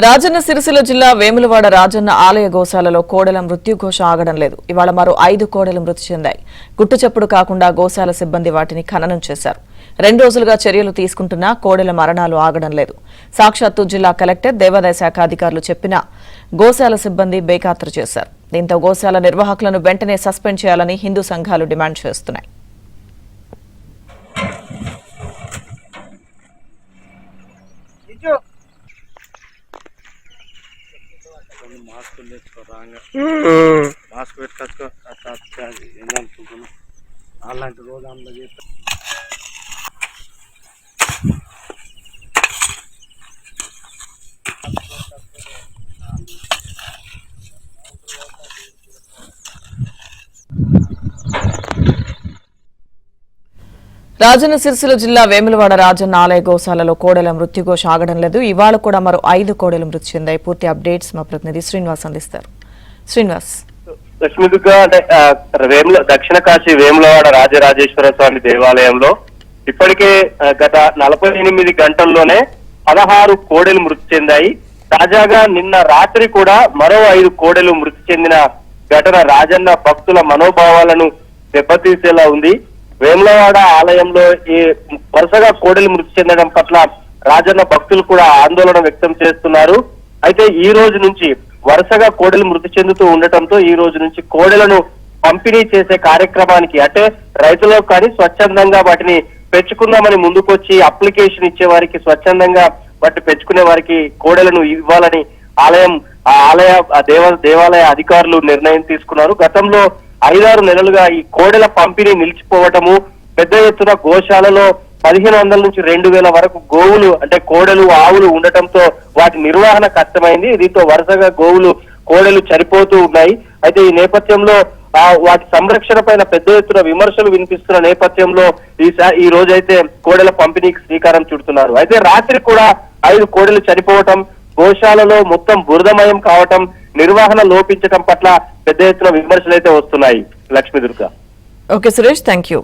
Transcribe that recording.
రాజన్న సిరిసిల్ల జిల్లా వేములవాడ రాజన్న ఆలయ గోశాలలో కోడెల మృత్యుఘోష ఆగడం లేదు. ఇవాళ మరో 5 కోడెలు మృతి చెందాయి. గుట్టుచప్పుడు కాకుండా గోశాల సిబ్బంది వాటిని ఖననం చేశారు. 2 రోజులుగా చర్యలు తీసుకుంటున్నా కోడెల మరణాలు ఆగడం లేదు. సాక్షాత్తు జిల్లా కలెక్టర్, దేవాదాయ శాఖ అధికారులు చెప్పినా గోశాల సిబ్బంది బేఖాతరు చేశారు. దీంతో గోశాల నిర్వాహకులను వెంటనే సస్పెండ్ చేయాలని హిందూ సంఘాలు డిమాండ్ చేస్తున్నాయి. మాస్క్ పెట్టుకోవచ్చు ఏందనుకుంటున్నా అలాంటి రోజు అందులో చేస్తా. రాజన్న సిరిసిల్ల జిల్లా వేములవాడ రాజన్న ఆలయ గోశాలలో కోడెల మృత్యుఘోష ఆగడం లేదు. ఇవాళ కూడా మరో 5 కోడెలు మృతి చెందాయి. పూర్తి అప్డేట్స్ మా ప్రతినిధి శ్రీనివాస్ అందిస్తారు. శ్రీనివాస్, లక్ష్మీదుర్గ అంటే దక్షిణ కాశీ వేములవాడ రాజరాజేశ్వర స్వామి దేవాలయంలో ఇప్పటికే గత 48 గంటల్లోనే 16 కోడెలు మృతి చెందాయి. తాజాగా నిన్న రాత్రి కూడా మరో 5 కోడెలు మృతి చెందిన ఘటన రాజన్న భక్తుల మనోభావాలను దెబ్బతీసేలా ఉంది. వేములవాడ ఆలయంలో ఈ వరుసగా కోడెలు మృతి చెందడం పట్ల రాజన్న భక్తులు కూడా ఆందోళన వ్యక్తం చేస్తున్నారు. అయితే ఈ రోజు నుంచి వరుసగా కోడెలు మృతి చెందుతూ ఉండటంతో ఈ రోజు నుంచి కోడెలను పంపిణీ చేసే కార్యక్రమానికి అంటే రైతులకు కానీ స్వచ్ఛందంగా వాటిని పెంచుకుందామని ముందుకొచ్చి అప్లికేషన్ ఇచ్చే వారికి స్వచ్ఛందంగా వాటిని పెంచుకునే వారికి కోడెలను ఇవ్వాలని దేవాలయ అధికారులు నిర్ణయం తీసుకున్నారు. గతంలో 5-6 నెలలుగా ఈ కోడెల పంపిణీ నిలిచిపోవటము, పెద్ద ఎత్తున గోశాలలో 1500 నుంచి 2000 వరకు గోవులు అంటే కోడెలు, ఆవులు ఉండటంతో వాటి నిర్వహణ కష్టమైంది. దీంతో వరుసగా కోడెలు చనిపోతూ ఉన్నాయి. అయితే ఈ నేపథ్యంలో వాటి సంరక్షణ పైన పెద్ద ఎత్తున విమర్శలు వినిపిస్తున్న నేపథ్యంలో ఈ రోజైతే కోడెల పంపిణీకి శ్రీకారం చుడుతున్నారు. అయితే రాత్రి కూడా 5 కోడెలు చనిపోవటం, గోశాలలో మొత్తం బురదమయం కావటం, నిర్వహణ లోపించటం పట్ల పెద్ద ఎత్తున విమర్శలు అయితే వస్తున్నాయి. Lakshmi Durga. Okay Suresh, thank you.